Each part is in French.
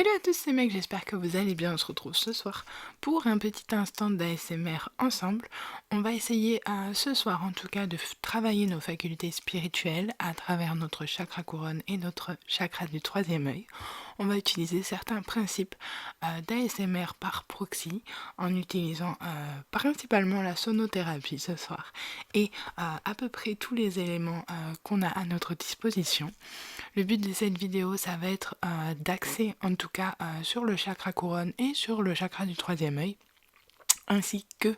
Hello à tous, c'est Meg, j'espère que vous allez bien. On se retrouve ce soir pour un petit instant d'ASMR ensemble. On va essayer ce soir en tout cas de travailler nos facultés spirituelles à travers notre chakra couronne et notre chakra du troisième œil. On va utiliser certains principes d'ASMR par proxy en utilisant principalement la sonothérapie ce soir et à peu près tous les éléments qu'on a à notre disposition. Le but de cette vidéo, ça va être d'axer en tout cas sur le chakra couronne et sur le chakra du troisième œil, ainsi que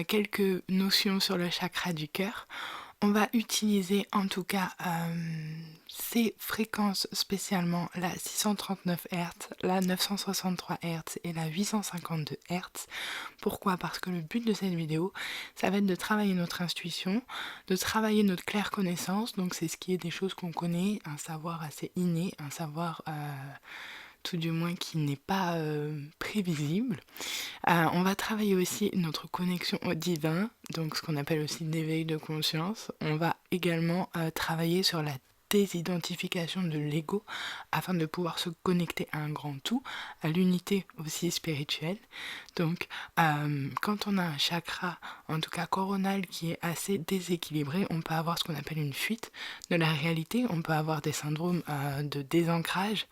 quelques notions sur le chakra du cœur. On va utiliser en tout cas ces fréquences spécialement la 639 Hz, la 963 Hz et la 852 Hz. Pourquoi? Parce que le but de cette vidéo, ça va être de travailler notre intuition, de travailler notre claire connaissance, donc c'est ce qui est des choses qu'on connaît, un savoir assez inné, un savoir tout du moins qui n'est pas prévisible. On va travailler aussi notre connexion au divin, donc ce qu'on appelle aussi l'éveil de conscience. On va également travailler sur la désidentification de l'ego afin de pouvoir se connecter à un grand tout, à l'unité aussi spirituelle. Donc quand on a un chakra, en tout cas coronal, qui est assez déséquilibré, on peut avoir ce qu'on appelle une fuite de la réalité, on peut avoir des syndromes de désancrage,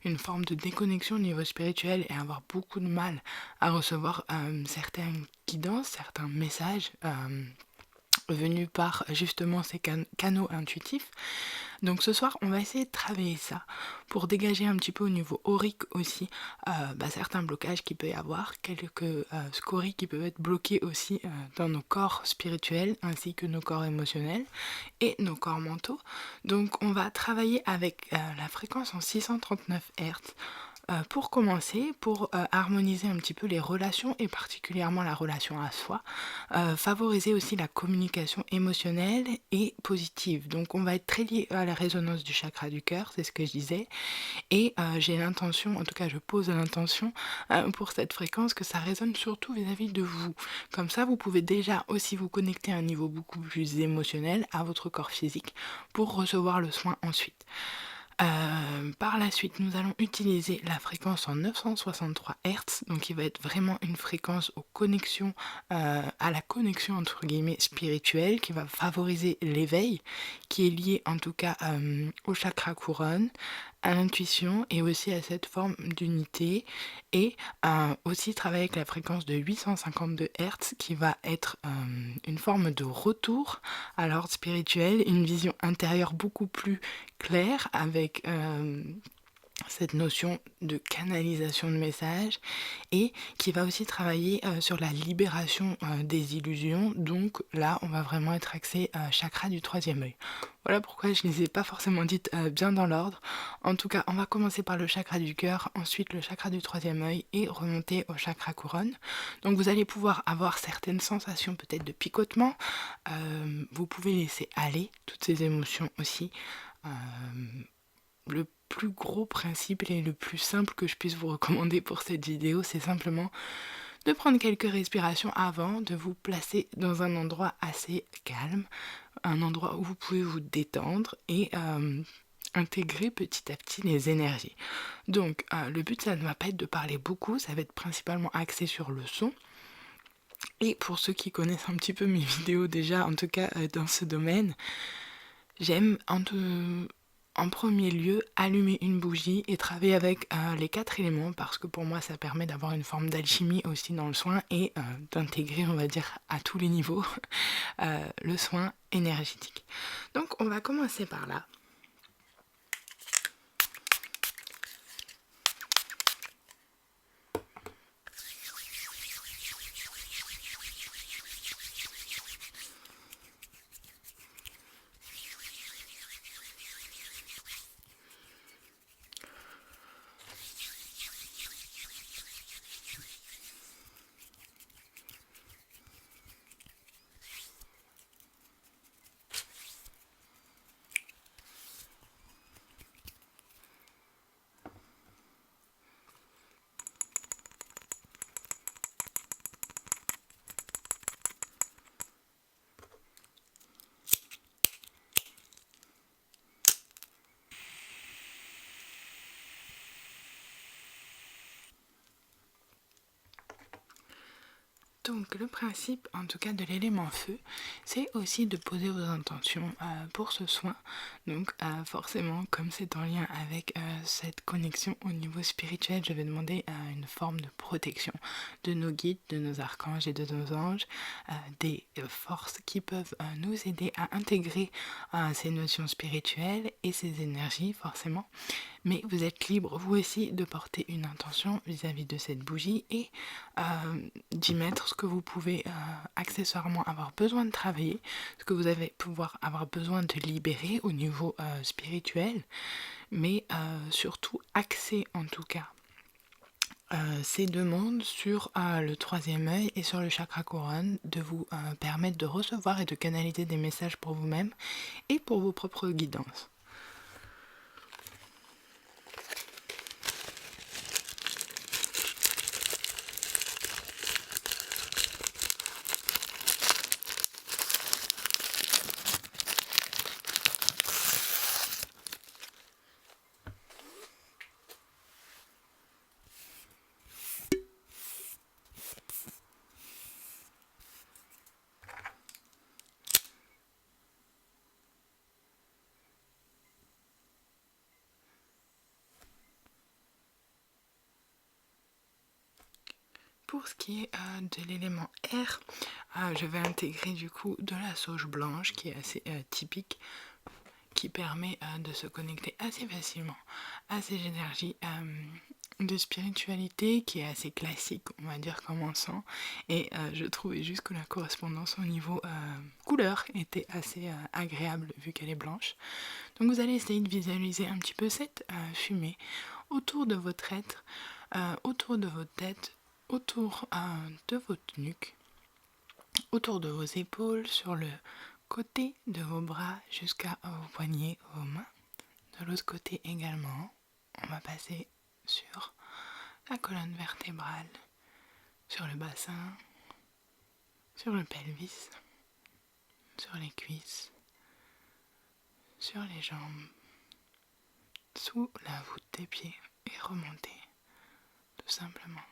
une forme de déconnexion au niveau spirituel et avoir beaucoup de mal à recevoir certaines guidances, certains messages venus par justement ces canaux intuitifs. Donc ce soir, on va essayer de travailler ça pour dégager un petit peu au niveau aurique aussi certains blocages qu'il peut y avoir, quelques scories qui peuvent être bloquées aussi dans nos corps spirituels ainsi que nos corps émotionnels et nos corps mentaux. Donc on va travailler avec la fréquence en 639 Hz. Pour commencer, pour harmoniser un petit peu les relations et particulièrement la relation à soi, favoriser aussi la communication émotionnelle et positive. Donc on va être très lié à la résonance du chakra du cœur, c'est ce que je disais, et j'ai l'intention, en tout cas je pose l'intention pour cette fréquence que ça résonne surtout vis-à-vis de vous. Comme ça vous pouvez déjà aussi vous connecter à un niveau beaucoup plus émotionnel à votre corps physique pour recevoir le soin ensuite. Par la suite, nous allons utiliser la fréquence en 963 Hz, donc il va être vraiment une fréquence aux connexions, à la connexion entre guillemets spirituelle, qui va favoriser l'éveil, qui est lié en tout cas au chakra couronne, à l'intuition et aussi à cette forme d'unité, et aussi travailler avec la fréquence de 852 Hz, qui va être une forme de retour à l'ordre spirituel, une vision intérieure beaucoup plus claire avec cette notion de canalisation de messages et qui va aussi travailler sur la libération des illusions. Donc là, on va vraiment être axé chakra du troisième œil. Voilà pourquoi je ne les ai pas forcément dites bien dans l'ordre. En tout cas, on va commencer par le chakra du cœur, ensuite le chakra du troisième œil et remonter au chakra couronne. Donc vous allez pouvoir avoir certaines sensations peut-être de picotement. Vous pouvez laisser aller toutes ces émotions aussi. Le plus gros principe et le plus simple que je puisse vous recommander pour cette vidéo, c'est simplement de prendre quelques respirations avant de vous placer dans un endroit assez calme, un endroit où vous pouvez vous détendre et intégrer petit à petit les énergies. Donc le but, ça ne va pas être de parler beaucoup, ça va être principalement axé sur le son. Et pour ceux qui connaissent un petit peu mes vidéos déjà, en tout cas dans ce domaine, j'aime en premier lieu allumer une bougie et travailler avec les 4 éléments parce que pour moi ça permet d'avoir une forme d'alchimie aussi dans le soin et d'intégrer, on va dire, à tous les niveaux le soin énergétique. Donc on va commencer par là. Donc le principe, en tout cas de l'élément feu, c'est aussi de poser vos intentions pour ce soin. Donc forcément, comme c'est en lien avec cette connexion au niveau spirituel, je vais demander une forme de protection de nos guides, de nos archanges et de nos anges, des forces qui peuvent nous aider à intégrer ces notions spirituelles et ces énergies forcément. Mais vous êtes libre, vous aussi, de porter une intention vis-à-vis de cette bougie et d'y mettre ce que vous pouvez accessoirement avoir besoin de travailler, ce que vous allez pouvoir avoir besoin de libérer au niveau spirituel, mais surtout axer en tout cas ces demandes sur le troisième œil et sur le chakra couronne, de vous permettre de recevoir et de canaliser des messages pour vous-même et pour vos propres guidances. Pour ce qui est de l'élément air, je vais intégrer du coup de la sauge blanche qui est assez typique, qui permet de se connecter assez facilement à ces énergies de spiritualité qui est assez classique, on va dire, comme on sent. Et je trouvais juste que la correspondance au niveau couleur était assez agréable vu qu'elle est blanche. Donc vous allez essayer de visualiser un petit peu cette fumée autour de votre être, autour de votre tête, autour de votre nuque, autour de vos épaules, sur le côté de vos bras jusqu'à vos poignets, vos mains. De l'autre côté également, on va passer sur la colonne vertébrale, sur le bassin, sur le pelvis, sur les cuisses, sur les jambes, sous la voûte des pieds et remonter, tout simplement.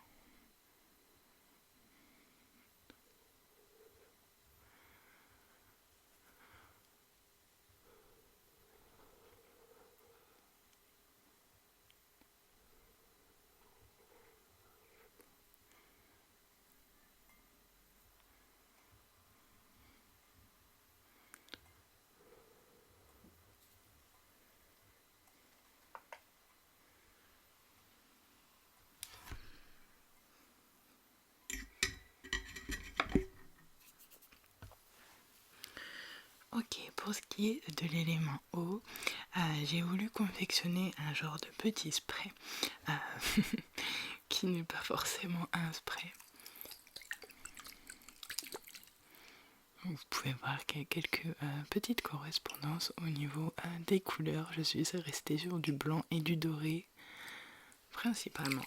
Ok, pour ce qui est de l'élément eau, j'ai voulu confectionner un genre de petit spray qui n'est pas forcément un spray. Vous pouvez voir qu'il y a quelques petites correspondances au niveau des couleurs. Je suis restée sur du blanc et du doré principalement.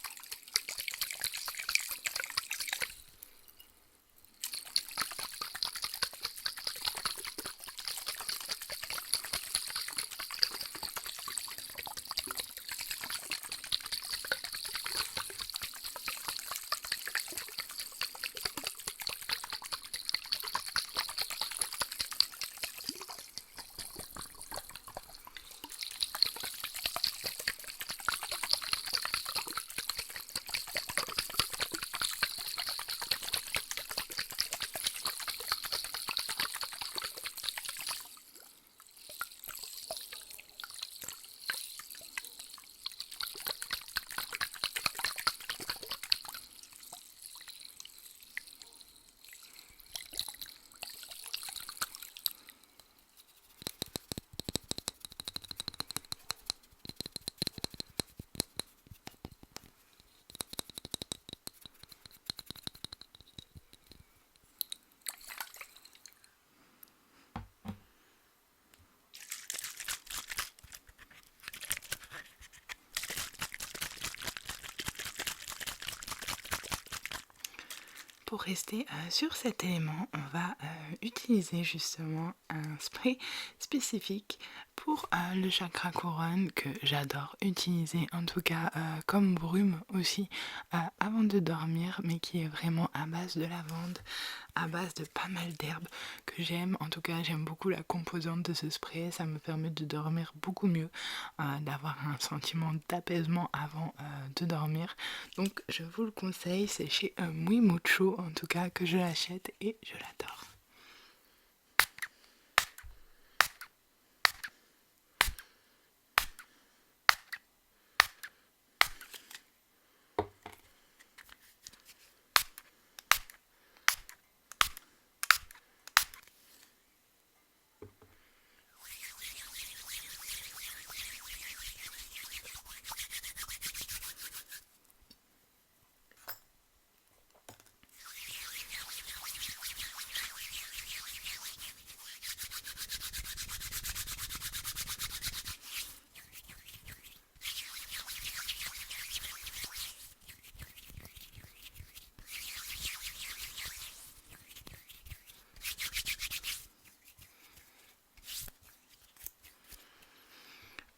Pour rester sur cet élément, on va utiliser justement un spray spécifique Pour le chakra couronne que j'adore utiliser, en tout cas comme brume aussi avant de dormir, mais qui est vraiment à base de lavande, à base de pas mal d'herbes que j'aime. En tout cas, j'aime beaucoup la composante de ce spray. Ça me permet de dormir beaucoup mieux, d'avoir un sentiment d'apaisement avant de dormir. Donc, je vous le conseille. C'est chez Muy Mucho, en tout cas, que je l'achète et je l'adore.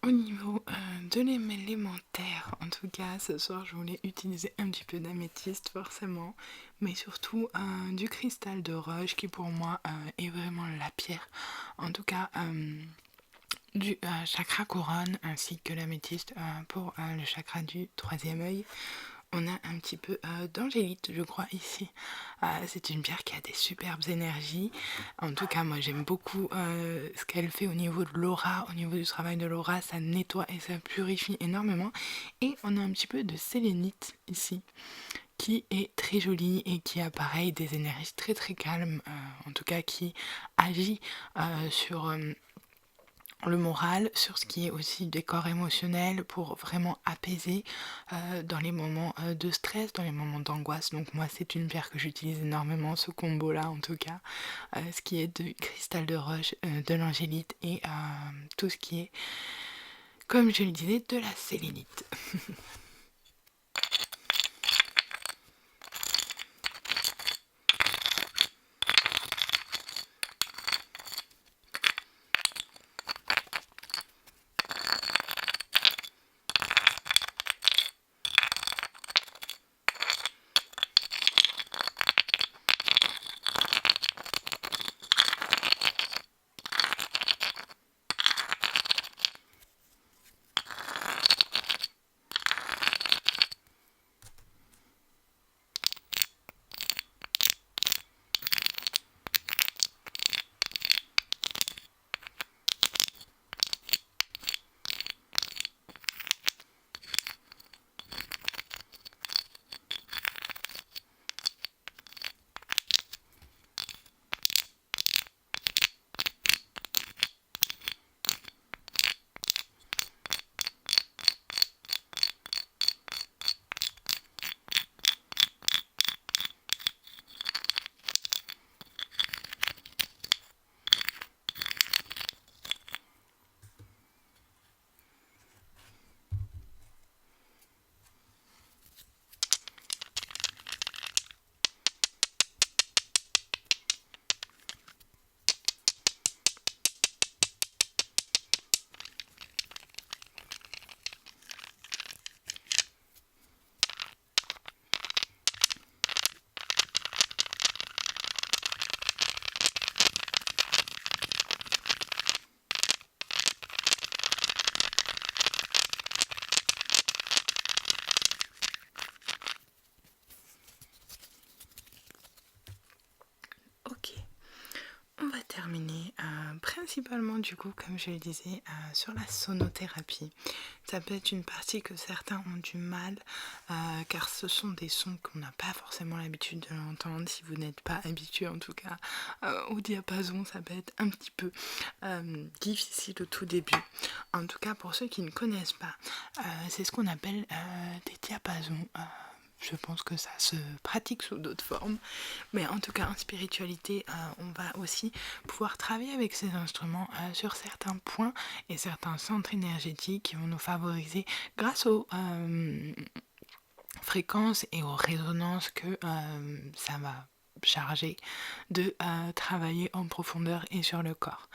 Au niveau de l'élémentaire, en tout cas, ce soir, je voulais utiliser un petit peu d'améthyste, forcément, mais surtout du cristal de roche qui, pour moi, est vraiment la pierre. En tout cas, du chakra couronne ainsi que l'améthyste pour le chakra du troisième œil. On a un petit peu d'angélite, je crois, ici. C'est une pierre qui a des superbes énergies. En tout cas, moi, j'aime beaucoup ce qu'elle fait au niveau de l'aura, au niveau du travail de l'aura. Ça nettoie et ça purifie énormément. Et on a un petit peu de sélénite ici, qui est très jolie et qui a pareil des énergies très très calmes, en tout cas qui agit sur le moral, sur ce qui est aussi des corps émotionnels pour vraiment apaiser dans les moments de stress, dans les moments d'angoisse. Donc moi c'est une pierre que j'utilise énormément, ce combo là en tout cas, ce qui est de cristal de roche, de l'angélite et tout ce qui est, comme je le disais, de la sélénite. Ok, on va terminer principalement du coup, comme je le disais, sur la sonothérapie. Ça peut être une partie que certains ont du mal car ce sont des sons qu'on n'a pas forcément l'habitude de l'entendre. Si vous n'êtes pas habitué en tout cas au diapason, ça peut être un petit peu difficile au tout début. En tout cas pour ceux qui ne connaissent pas, c'est ce qu'on appelle des diapasons. Je pense que ça se pratique sous d'autres formes, mais en tout cas en spiritualité, on va aussi pouvoir travailler avec ces instruments sur certains points et certains centres énergétiques qui vont nous favoriser grâce aux fréquences et aux résonances que ça va charger de travailler en profondeur et sur le corps.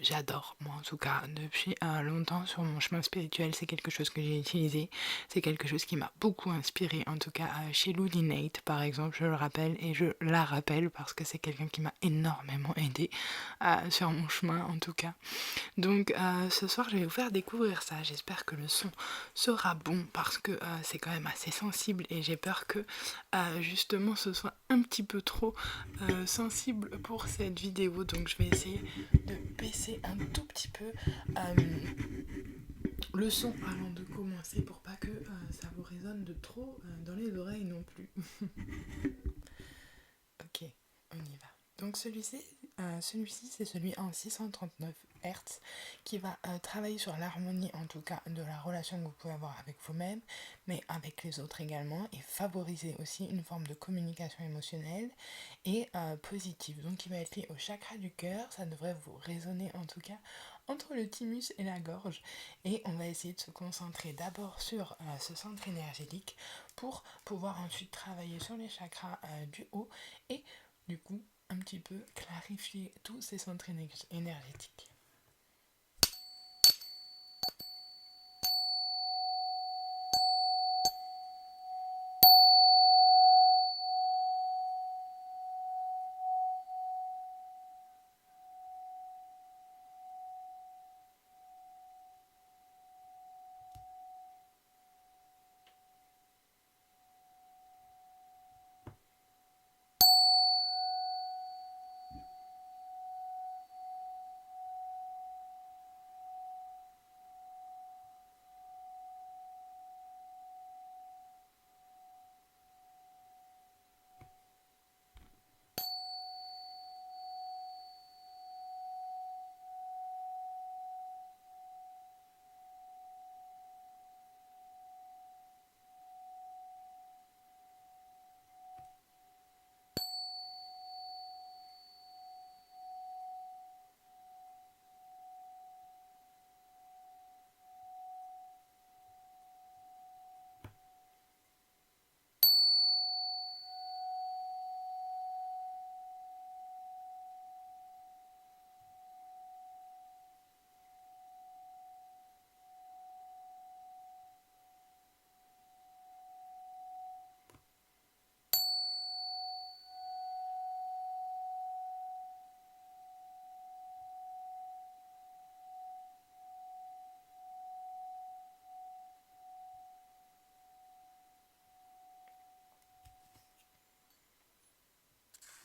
J'adore, moi en tout cas, depuis longtemps sur mon chemin spirituel, c'est quelque chose que j'ai utilisé, c'est quelque chose qui m'a beaucoup inspiré, en tout cas chez Ludi Nate par exemple, je le rappelle et je la rappelle parce que c'est quelqu'un qui m'a énormément aidé sur mon chemin en tout cas. Donc ce soir je vais vous faire découvrir ça, j'espère que le son sera bon parce que c'est quand même assez sensible et j'ai peur que justement ce soit un petit peu trop sensible pour cette vidéo, donc je vais essayer de baisser un tout petit peu le son avant de commencer pour pas que ça vous résonne de trop dans les oreilles non plus. Ok, on y va. Donc celui-ci c'est celui en 639 Hz qui va travailler sur l'harmonie en tout cas de la relation que vous pouvez avoir avec vous-même, mais avec les autres également, et favoriser aussi une forme de communication émotionnelle et positive. Donc il va être lié au chakra du cœur, ça devrait vous résonner en tout cas entre le thymus et la gorge, et on va essayer de se concentrer d'abord sur ce centre énergétique pour pouvoir ensuite travailler sur les chakras du haut et du coup un petit peu clarifier tous ces centres énergétiques.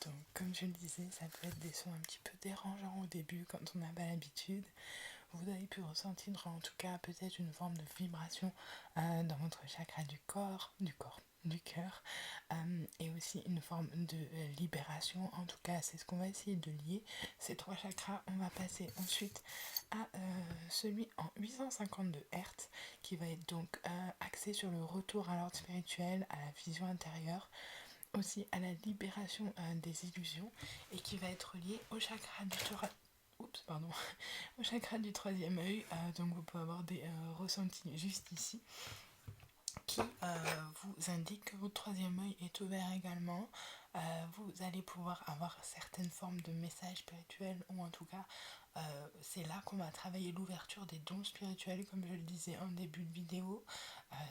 Donc, comme je le disais, ça peut être des sons un petit peu dérangeants au début quand on n'a pas l'habitude. Vous avez pu ressentir en tout cas peut-être une forme de vibration dans votre chakra du cœur, et aussi une forme de libération. En tout cas, c'est ce qu'on va essayer de lier. Ces trois chakras, on va passer ensuite à celui en 852 Hz qui va être donc axé sur le retour à l'ordre spirituel, à la vision intérieure, aussi à la libération des illusions, et qui va être lié au chakra du au chakra du troisième œil. Donc vous pouvez avoir des ressentis juste ici qui vous indiquent que votre troisième œil est ouvert également. Vous allez pouvoir avoir certaines formes de messages spirituels, ou en tout cas c'est là qu'on va travailler l'ouverture des dons spirituels, comme je le disais en début de vidéo.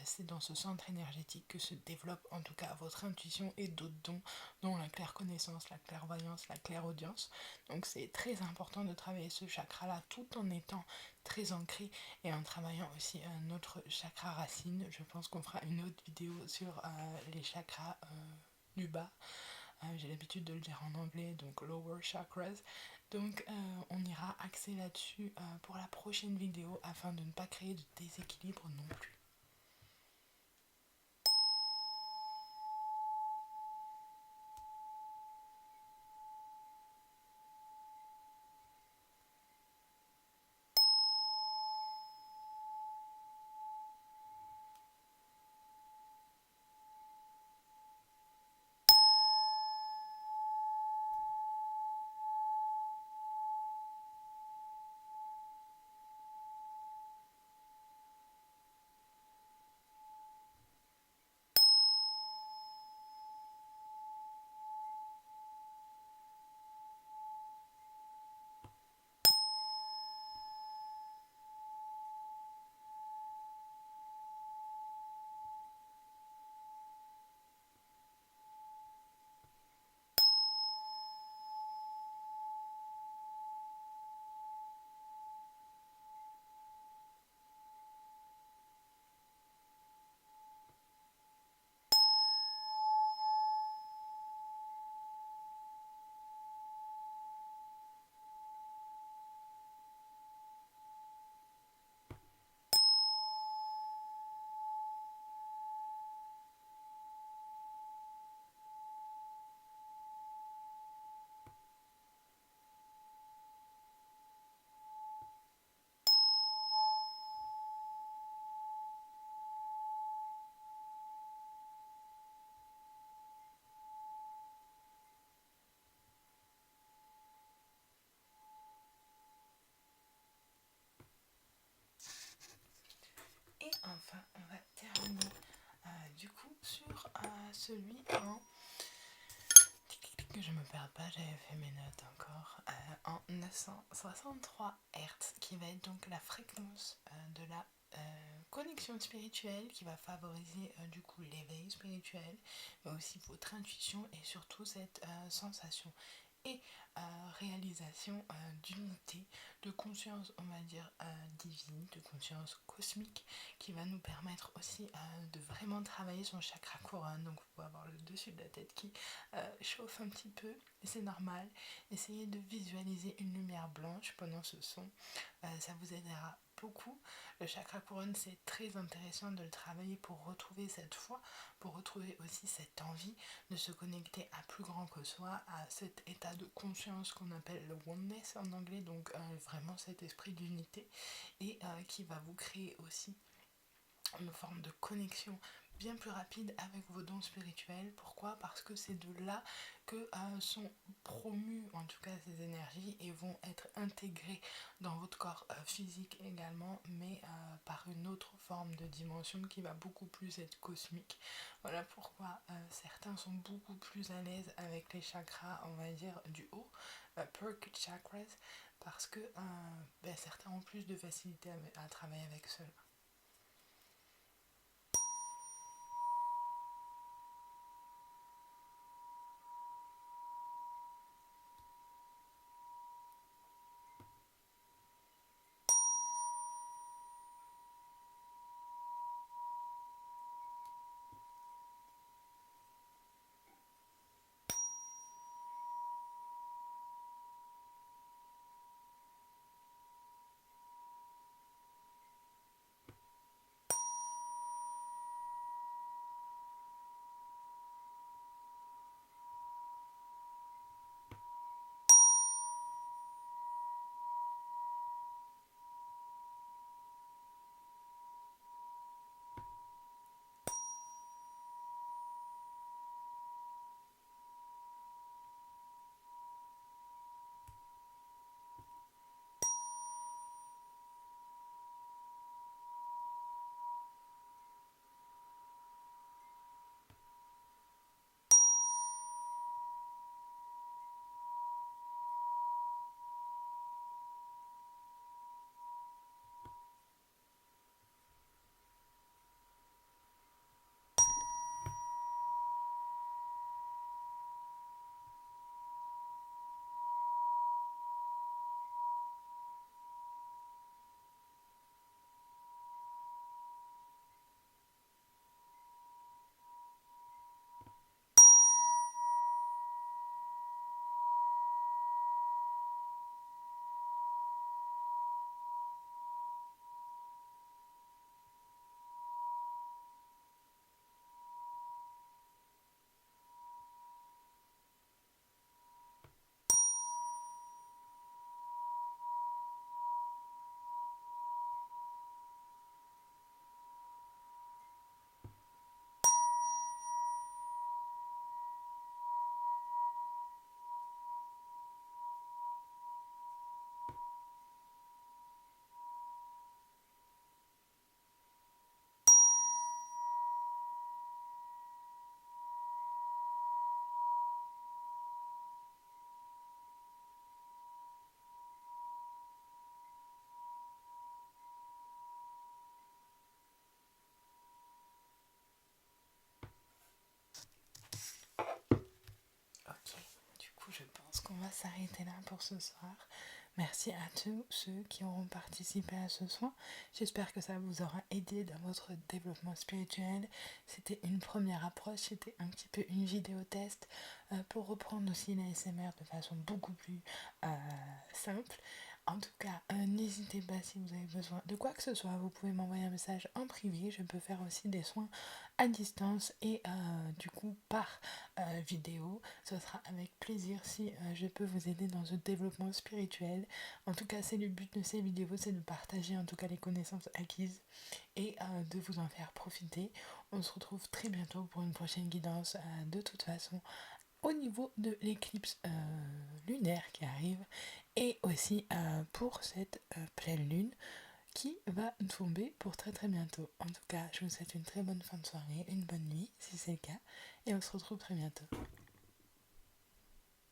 C'est dans ce centre énergétique que se développe en tout cas votre intuition et d'autres dons, dont la clairconnaissance, la clairvoyance, la clairaudience. Donc c'est très important de travailler ce chakra-là tout en étant très ancré et en travaillant aussi notre chakra racine. Je pense qu'on fera une autre vidéo sur les chakras du bas. J'ai l'habitude de le dire en anglais, donc lower chakras. Donc on ira axer là-dessus pour la prochaine vidéo afin de ne pas créer de déséquilibre non plus. enfin on va terminer du coup sur celui en que je me perds pas, j'avais fait mes notes encore, en 963 Hz, qui va être donc la fréquence de la connexion spirituelle, qui va favoriser du coup l'éveil spirituel, mais aussi votre intuition et surtout cette sensation et réalisation d'unité, de conscience, on va dire, divine, de conscience cosmique, qui va nous permettre aussi de vraiment travailler son chakra couronne. Donc vous pouvez avoir le dessus de la tête qui chauffe un petit peu, et c'est normal. Essayez de visualiser une lumière blanche pendant ce son, ça vous aidera beaucoup. Le chakra couronne, c'est très intéressant de le travailler pour retrouver cette foi, pour retrouver aussi cette envie de se connecter à plus grand que soi, à cet état de conscience qu'on appelle le oneness en anglais, donc vraiment cet esprit d'unité, et qui va vous créer aussi une forme de connexion bien plus rapide avec vos dons spirituels. Pourquoi ? Parce que c'est de là que sont promues en tout cas ces énergies et vont être intégrées dans votre corps physique également, mais par une autre forme de dimension qui va beaucoup plus être cosmique. Voilà pourquoi certains sont beaucoup plus à l'aise avec les chakras, on va dire du haut, upper chakras, parce que certains ont plus de facilité à travailler avec cela. Ok, du coup je pense qu'on va s'arrêter là pour ce soir. Merci à tous ceux qui auront participé à ce soin. J'espère que ça vous aura aidé dans votre développement spirituel. C'était une première approche, c'était un petit peu une vidéo test pour reprendre aussi l'ASMR de façon beaucoup plus simple. En tout cas, n'hésitez pas si vous avez besoin de quoi que ce soit, vous pouvez m'envoyer un message en privé. Je peux faire aussi des soins à distance et du coup par vidéo. Ce sera avec plaisir si je peux vous aider dans ce développement spirituel. En tout cas, c'est le but de ces vidéos, c'est de partager en tout cas les connaissances acquises et de vous en faire profiter. On se retrouve très bientôt pour une prochaine guidance de toute façon au niveau de l'éclipse lunaire qui arrive et aussi pour cette pleine lune qui va tomber pour très très bientôt. En tout cas, je vous souhaite une très bonne fin de soirée, une bonne nuit si c'est le cas, et on se retrouve très bientôt.